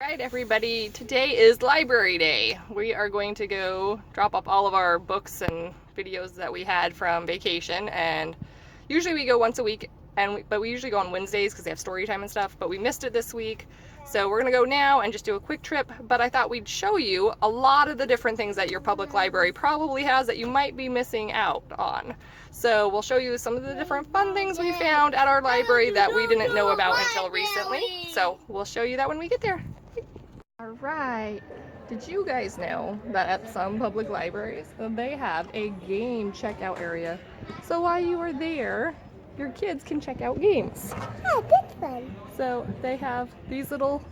Alright everybody, today is library day. We are going to go drop off all of our books and videos that we had from vacation, and usually we go once a week, but we usually go on Wednesdays because they have story time and stuff, but we missed it this week. So we're gonna go now and just do a quick trip, but I thought we'd show you a lot of the different things that your public library probably has that you might be missing out on. So we'll show you some of the different fun things we found at our library that we didn't know about until recently. So we'll show you that when we get there. Alright, did you guys know that at some public libraries, they have a game checkout area? So while you are there, your kids can check out games. Oh, that's fun. So they have these little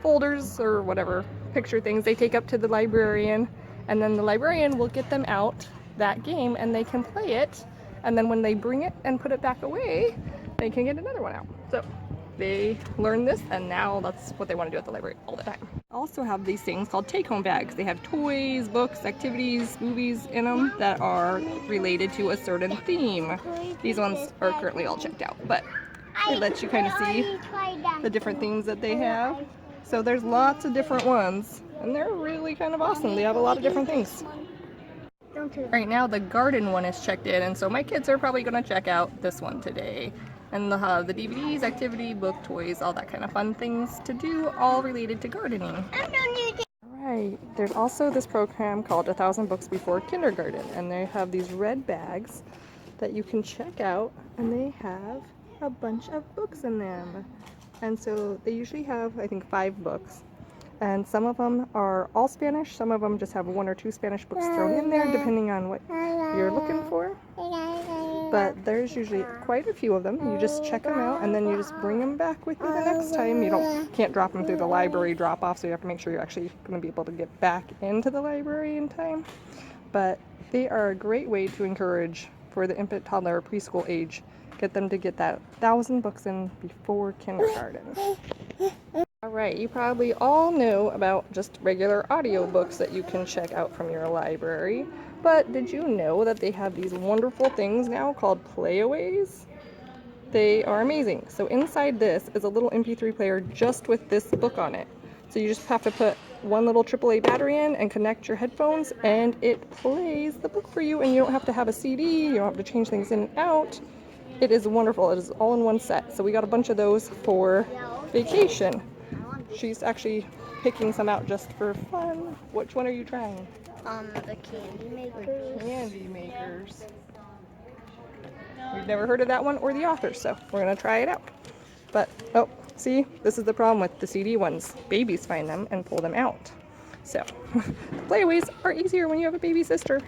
folders or whatever, picture things they take up to the librarian, and then the librarian will get them out that game and they can play it, and then when they bring it and put it back away, they can get another one out. So they learn this, and now that's what they want to do at the library all the time. Also have these things called take-home bags. They have toys, books, activities, movies in them that are related to a certain theme. These ones are currently all checked out, but it lets you kind of see the different themes that they have. So there's lots of different ones, and they're really kind of awesome. They have a lot of different things. Right now the garden one is checked in, and so my kids are probably going to check out this one today. And they'll have the DVDs, activity, book, toys, all that kind of fun things to do, all related to gardening. Right, there's also this program called 1,000 Books Before Kindergarten, and they have these red bags that you can check out, and they have a bunch of books in them. And so they usually have, I think, 5 books. And some of them are all Spanish, some of them just have 1 or 2 Spanish books thrown in there, depending on what you're looking for. But there's usually quite a few of them. You just check them out, and then you just bring them back with you the next time. You can't drop them through the library drop-off, so you have to make sure you're actually going to be able to get back into the library in time. But they are a great way to encourage, for the infant, toddler, or preschool age, get them to get that 1,000 books in before kindergarten. Alright, you probably all know about just regular audiobooks that you can check out from your library, but did you know that they have these wonderful things now called playaways? They are amazing. So inside this is a little MP3 player just with this book on it. So you just have to put one little AAA battery in and connect your headphones, and it plays the book for you, and you don't have to have a CD, you don't have to change things in and out. It is wonderful. It is all in one set. So we got a bunch of those for vacation. She's actually picking some out just for fun. Which one are you trying? The candy makers. Candy makers. We've never heard of that one or the author, so we're gonna try it out. But, oh, see, this is the problem with the CD ones. Babies find them and pull them out. So, playaways are easier when you have a baby sister.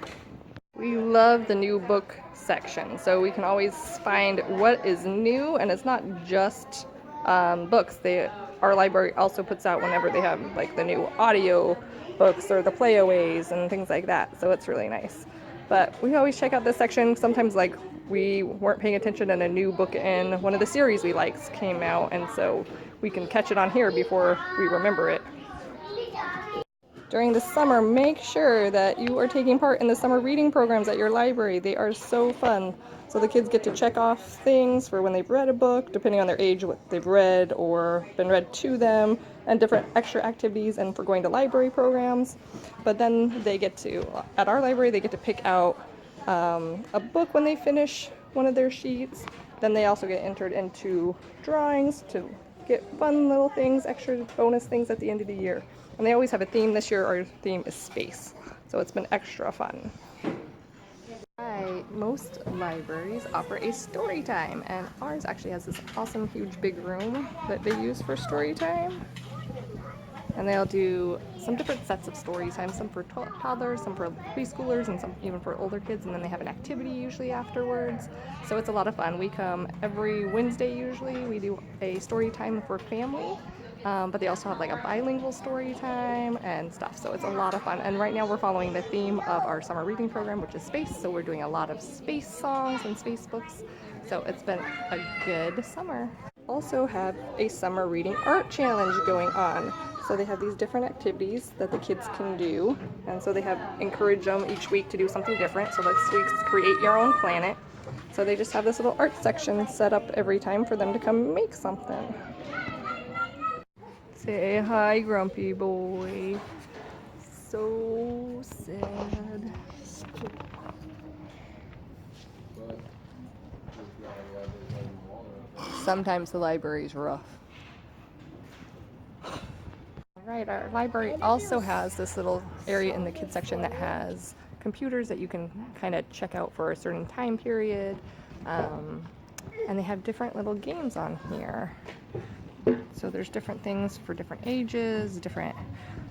We love the new book section, so we can always find what is new, and it's not just books. Our library also puts out whenever they have like the new audio books or the playaways and things like that, so it's really nice. But we always check out this section. Sometimes like we weren't paying attention and a new book in one of the series we liked came out, and so we can catch it on here before we remember it. During the summer, make sure that you are taking part in the summer reading programs at your library. They are so fun. So the kids get to check off things for when they've read a book, depending on their age, what they've read or been read to them, and different extra activities, and for going to library programs. But then they get to, at our library, they get to pick out a book when they finish one of their sheets. Then they also get entered into drawings to get fun little things, extra bonus things at the end of the year. And they always have a theme. This year our theme is space, so it's been extra fun. Most libraries offer a story time, and ours actually has this awesome huge big room that they use for story time. And they'll do some different sets of story time, some for toddlers, some for preschoolers, and some even for older kids, and then they have an activity usually afterwards. So it's a lot of fun. We come every Wednesday usually. We do a story time for family. But they also have like a bilingual story time and stuff, so it's a lot of fun. And right now we're following the theme of our summer reading program, which is space, so we're doing a lot of space songs and space books, so it's been a good summer. Also have a summer reading art challenge going on, so they have these different activities that the kids can do, and so they have encourage them each week to do something different. So this week's create your own planet, so they just have this little art section set up every time for them to come make something. Say hi, grumpy boy. So sad. Sometimes the library's rough. Right, our library also has this little area in the kids section that has computers that you can kind of check out for a certain time period. And they have different little games on here. So there's different things for different ages, different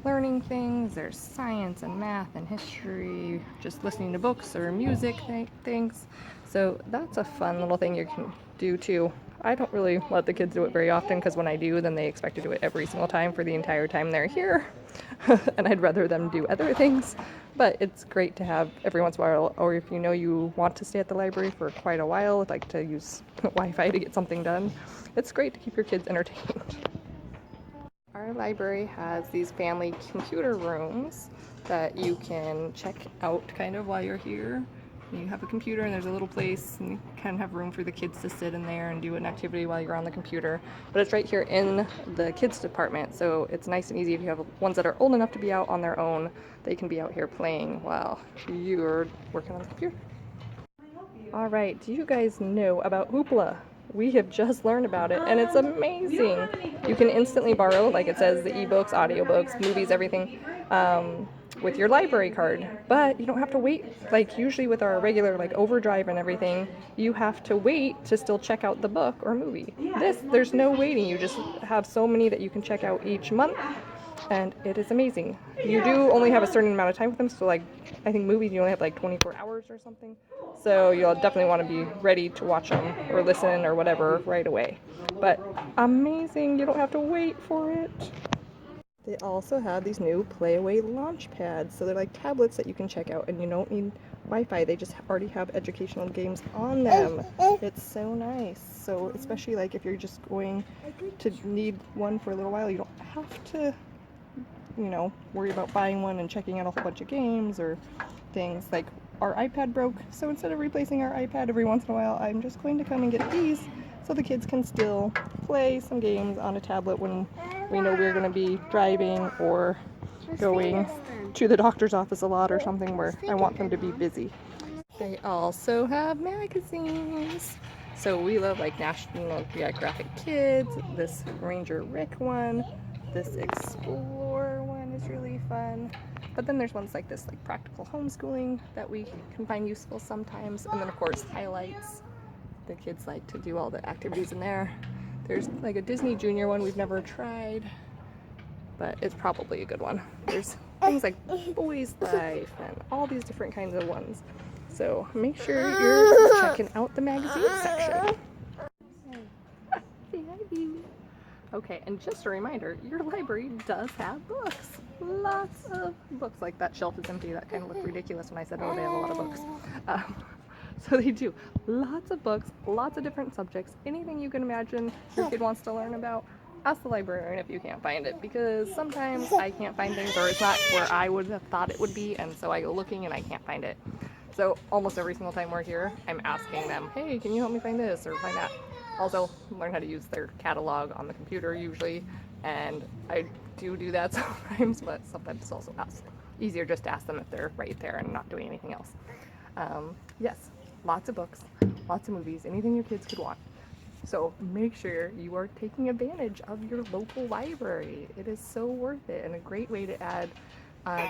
learning things. There's science and math and history, just listening to books or music things. So that's a fun little thing you can do too. I don't really let the kids do it very often because when I do, then they expect to do it every single time for the entire time they're here. And I'd rather them do other things. But it's great to have every once in a while, or if you know you want to stay at the library for quite a while, like to use Wi-Fi to get something done, it's great to keep your kids entertained. Our library has these family computer rooms that you can check out kind of while you're here. You have a computer and there's a little place and you kind of have room for the kids to sit in there and do an activity while you're on the computer. But it's right here in the kids department, so it's nice and easy if you have ones that are old enough to be out on their own. They can be out here playing while you're working on the computer. All right, do you guys know about Hoopla? We have just learned about it and it's amazing. You can instantly borrow, like it says, the ebooks, audiobooks, movies, everything, with your library card, but you don't have to wait. Like usually with our regular like Overdrive and everything, you have to wait to still check out the book or movie. There's no waiting. You just have so many that you can check out each month, and it is amazing. You do only have a certain amount of time with them, so like I think movies you only have like 24 hours or something, so you'll definitely want to be ready to watch them or listen or whatever right away. But amazing, you don't have to wait for it. They also have these new Playaway launch pads, so they're like tablets that you can check out and you don't need Wi-Fi, they just already have educational games on them. It's so nice. So especially like if you're just going to need one for a little while, you don't have to, worry about buying one and checking out a whole bunch of games or things. Like our iPad broke, so instead of replacing our iPad every once in a while, I'm just going to come and get these so the kids can still play some games on a tablet when we know we're going to be driving or going to the doctor's office a lot or something where I want them to be busy. They also have magazines. So we love like National Geographic Kids, this Ranger Rick one, this Explorer one is really fun. But then there's ones like this, like Practical Homeschooling, that we can find useful sometimes. And then of course Highlights. The kids like to do all the activities in there. There's like a Disney Junior one we've never tried, but it's probably a good one. There's things like Boys Life and all these different kinds of ones. So make sure you're checking out the magazine section. Say hi, baby. Okay, and just a reminder, your library does have books. Lots of books. Like that shelf is empty. That kind of looked ridiculous when I said, oh, they have a lot of books. So they do. Lots of books, lots of different subjects. Anything you can imagine your kid wants to learn about, ask the librarian if you can't find it, because sometimes I can't find things or it's not where I would have thought it would be, and so I go looking and I can't find it. So almost every single time we're here, I'm asking them, hey, can you help me find this or find that? Also, learn how to use their catalog on the computer usually, and I do that sometimes, but sometimes it's also easier just to ask them if they're right there and not doing anything else. Yes, lots of books, lots of movies, anything your kids could want. So make sure you are taking advantage of your local library. It is so worth it and a great way to add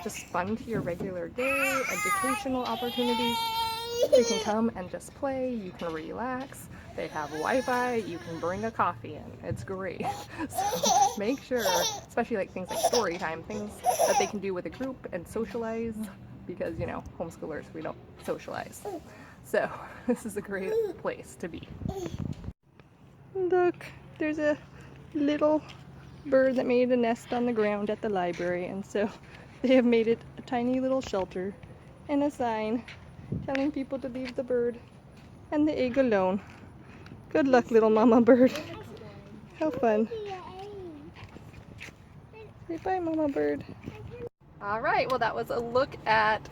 just fun to your regular day, educational opportunities. You can come and just play, you can relax. They have Wi-Fi, you can bring a coffee in. It's great. So make sure, especially like things like story time, things that they can do with a group and socialize, because homeschoolers, we don't socialize. So this is a great place to be. Look, there's a little bird that made a nest on the ground at the library, and so they have made it a tiny little shelter and a sign telling people to leave the bird and the egg alone. Good luck, little mama bird. How fun. Say bye, mama bird. All right, well that was a look at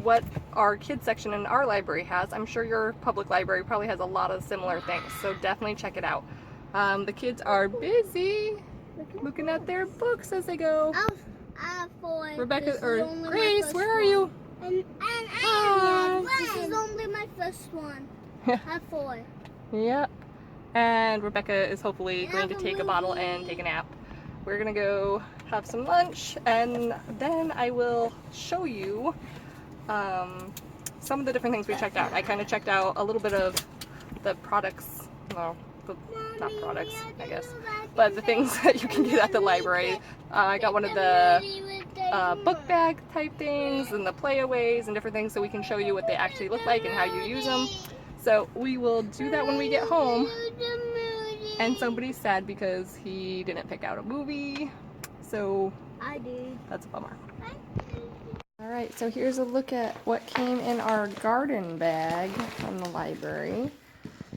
what our kids section in our library has. I'm sure your public library probably has a lot of similar things, so definitely check it out. The kids are busy. looking at their books as they go. I have 4. Rebecca This is or only my Grace, first where are one. you? And Hi. this is only my first one. I have 4. Yep. And Rebecca is hopefully going to Have a take a bottle and movie. take a nap. We're gonna go have some lunch, and then I will show you some of the different things we checked out. I kind of checked out a little bit of the products, well, not products, I guess, but the things that you can get at the library. I got one of the book bag type things and the playaways and different things so we can show you what they actually look like and how you use them. So we will do that when we get home. And somebody's sad because he didn't pick out a movie, so I did. that's a bummer. Alright, so here's a look at what came in our garden bag from the library.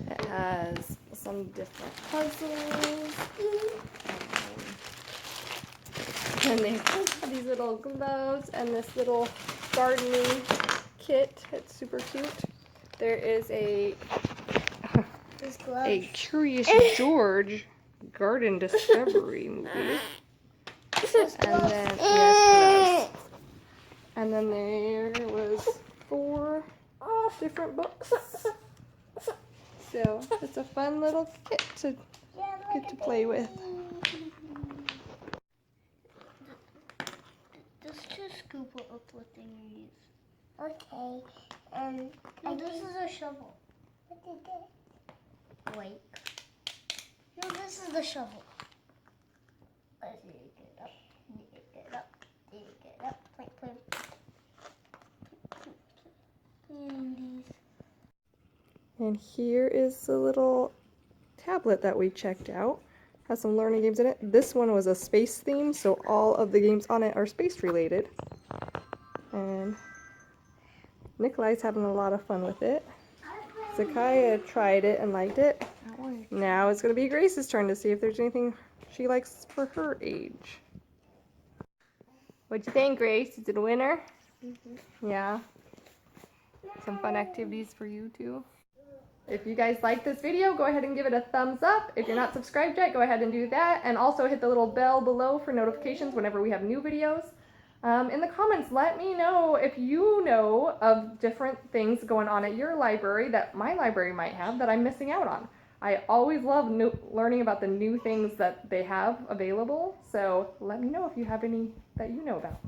It has some different puzzles. And they have these little gloves and this little gardening kit. It's super cute. There is a Curious George Garden Discovery movie. And then there was 4 different books. So it's a fun little kit to get to play with. Just to scoop up what thing you use. Okay. No, this is a shovel. What is it? Wait. No, this is the shovel. Let's dig it up. Dig it up. Dig it up. Plant. And these. And here is the little tablet that we checked out. Has some learning games in it. This one was a space theme, so all of the games on it are space related. And Nikolai's having a lot of fun with it. Zakaya tried it and liked it. Now it's going to be Grace's turn to see if there's anything she likes for her age. What'd you think, Grace? Is it a winner? Yeah. Some fun activities for you too. If you guys like this video, go ahead and give it a thumbs up. If you're not subscribed yet, go ahead and do that. And also hit the little bell below for notifications whenever we have new videos. In the comments, let me know if you know of different things going on at your library that my library might have that I'm missing out on. I always love learning about the new things that they have available. So let me know if you have any that you know about.